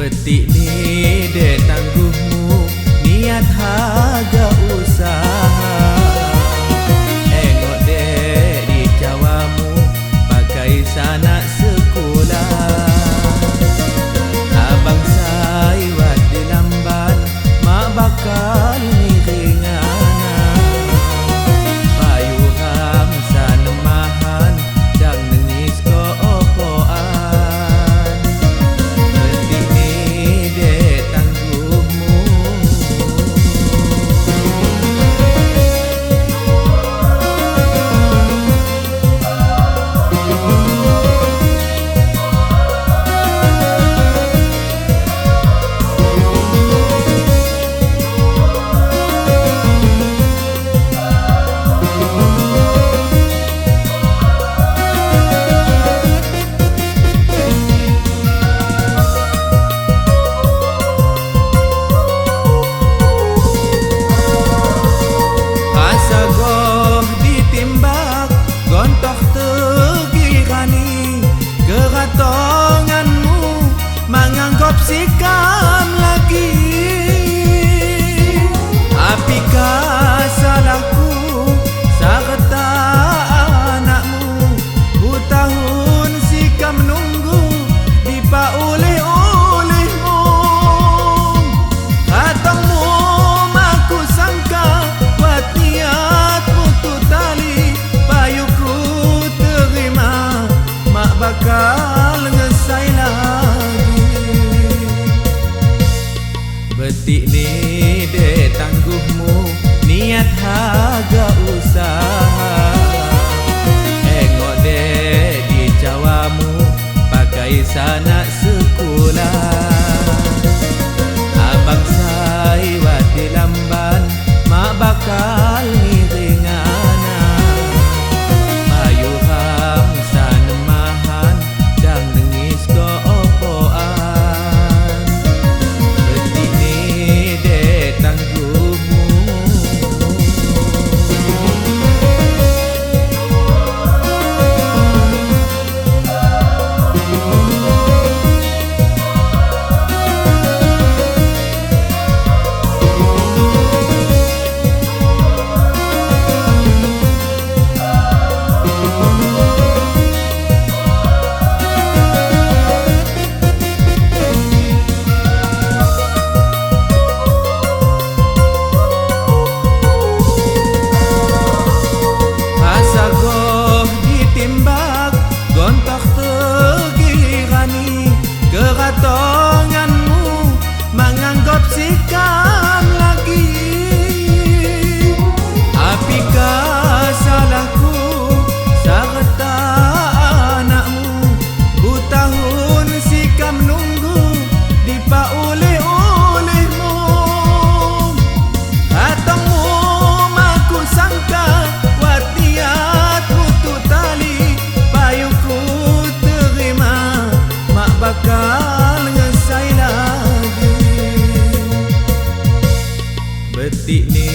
Betik ni dek tangguhmu, niat haga usaha. Engok dek di cawamu, pakai sanak sekolah. Abang saiwat di lamban, mak bakal miringana. Payuham sanemahan, dang nengis ko opoan. Betik ni dek tangguhmu. Gontok tegirani keratonganmu, menganggap sikam lagi. Apikah salahku serta anakmu, butahun sikam menunggu dipa oleh-olehmu. Katangmu aku sangka buat niat putus tali. Bakal ngesai lagi. Betik ni dek tangguhmu, niat haga usaha. Engok dek di cawamu, pakai sanak sekolah. Abang saiwat di lamban, mak bakal miringana. Payuham sanemahan, dang nengis ko opoan. Betik ni dek tangguhmu. Gontok tegirani keratonganmu, menganggap sikam lagi. Apikah salahku serta anakmu, butahun sikam menunggu dipa oleh-olehmu. Katangmu aku sangka buat niat putus tali. Payuhku terima, mak bakal ngesai lagi. Betik ni